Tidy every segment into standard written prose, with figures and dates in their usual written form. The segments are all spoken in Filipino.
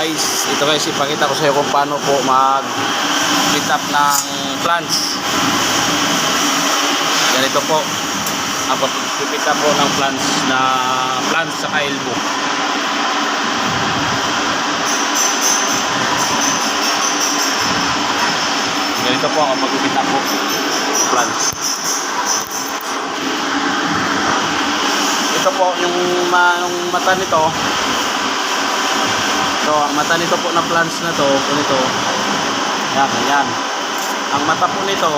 guys, ito guys, ipakita ko sa iyo kung paano po mag-fit up ng flange. Ganito po ang pag-fit up po ng flange sa elbow. Ganito po ang pag-fit up po ng flange. Ito po yung mata nito. So, ang mata nito po na flange na to, ganito. Yan, ganyan. Ang mata po nito,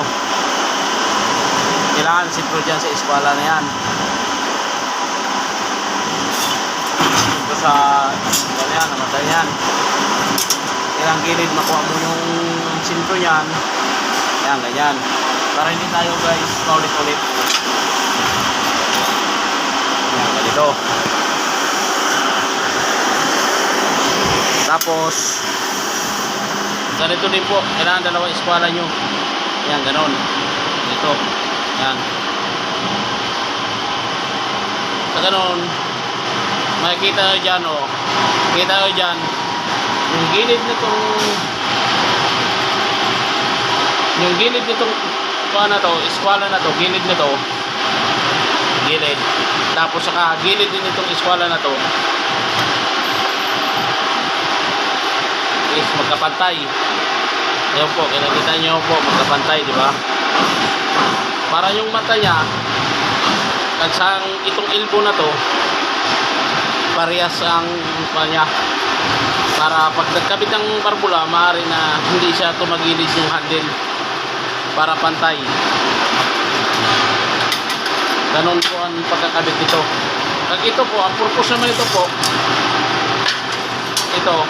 kailangan sipro dyan sa eskwala na yan. Ito sa, ganyan, ang mata yan. Kailangan gilid, makuha mo yung sipro yan. Yan, ganyan. Para hindi tayo guys, paulit-ulit. Yan, ganito. Tapos ganito din po, kailangan dalawang eskwala nyo. Yan, ganon. Ito, yan. Sa ganon, makikita nyo dyan, oh. Kita nyo dyan yung gilid nitong na to, eskwala na to, gilid na to, gilid. Tapos saka gilid din itong eskwala na to is magkapantay. Ayan po, kinakita nyo po, magkapantay, di ba? Para yung mata niya, kagsang itong elbow na to, parehas ang kanya. Para pag nagkabit ng barbula, maaari na hindi siya tumagilis yung handle. Para pantay. Ganon po ang pagkakabit nito. Pag ito po, ang purpose naman ito po, ito,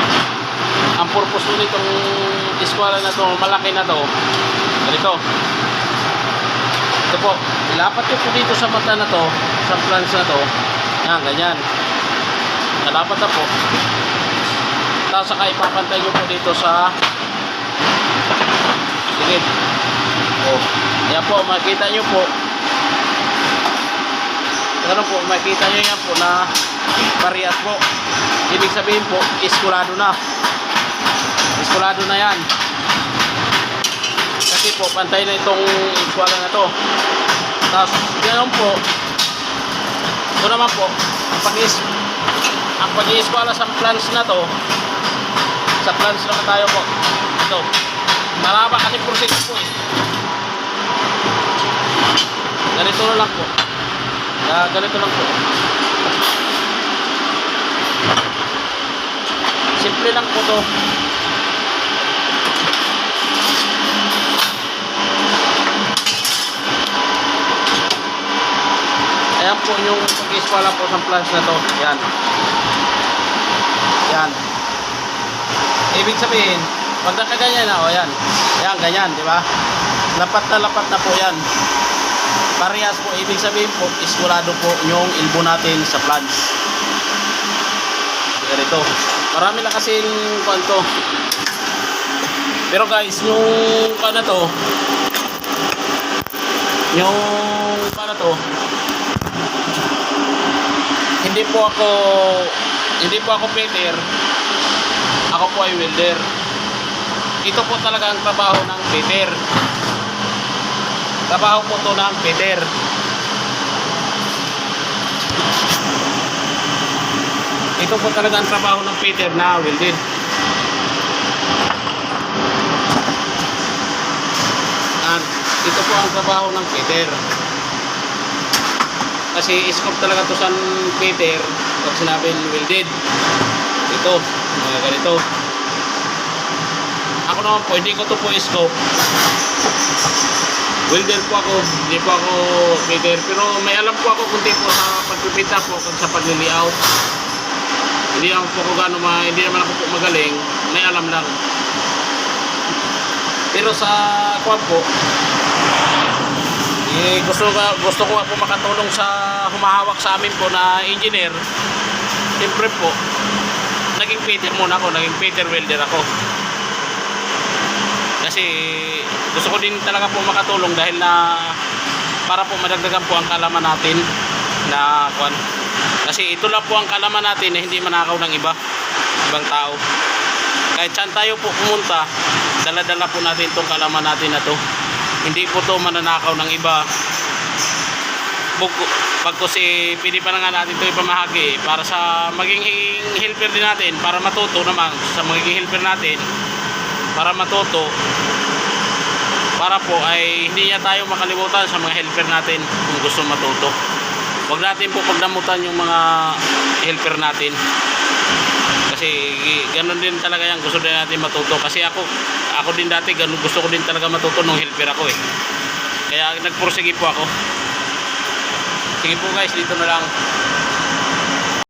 ang purpose mo nitong eskwala na to, malaki na to, ganito. Ito po, ilapat nyo po dito sa mata na to, sa flange na to. Yan, ganyan. Nalapat na po. Tapos saka ipapantay nyo po dito sa gilid. O, yan po, makikita nyo po. Ganun po, makikita nyo yan po na parehas po. Ibig sabihin po, eskulado na. Eskulado na yan. Kasi po, pantay na itong eskwala na to. Tapos, ganoon po. Ito naman po, ang pag-ieskwala sa flange na to, sa flange naman tayo po. Ito. Maraba kasi proseso po eh. Ganito na lang po. Ganito lang po. Simple lang po to. Ayan po yung pag-eskwala po sa flange na to. Yan. Yan. Ibig sabihin, pag nakaganyan na, o yan. Yan, ganyan, di ba? Lapat na po yan. Parehas po, ibig sabihin po, eskwalado po yung elbow natin sa flange. Ganito. Marami na kasi kwanto. Pero guys, yung hindi po ako fitter. Ako po ay welder. Ito po talaga ang trabaho ng fitter. Trabaho po to ng fitter. Ito po talaga ang trabaho ng fitter na welded. At ito po ang trabaho ng fitter. Kasi scope talaga to sa fitter pag sinabing welded. Ito, mga ganito. Ako naman po, hindi ko to po scope. Welder po ako, hindi po ako fitter. Pero may alam po ako kunti po sa pagpipita po, sa pag-layout. Hindi naman po ako hindi naman ako po magaling. May alam lang. Pero sa kuwan po, gusto ko po makatulong sa humahawak sa amin po na engineer. Siyempre po, naging fitter muna ako, naging fitter welder ako. Kasi gusto ko din talaga po makatulong dahil na para po madagdagan po ang kaalaman natin na kuwan. Kasi ito lang po ang kaalaman natin na hindi manakaw ng ibang tao. kahit saan tayo po pumunta, dala-dala po natin itong kalaman natin na to. Hindi po to mananakaw ng iba. Pagkos pili pa na nga natin ito ipamahagi para sa maging helper din natin, para matuto naman sa magiging helper natin, para matuto, para po ay hindi niya tayo makalimutan sa mga helper natin kung gusto matuto. Huwag natin po pagdamutan yung mga helper natin, kasi ganun din talaga yan, gusto din natin matuto. Kasi ako din dati ganun, gusto ko din talaga matuto nung helper ako kaya nagpursige po ako. Sige po guys, dito na lang.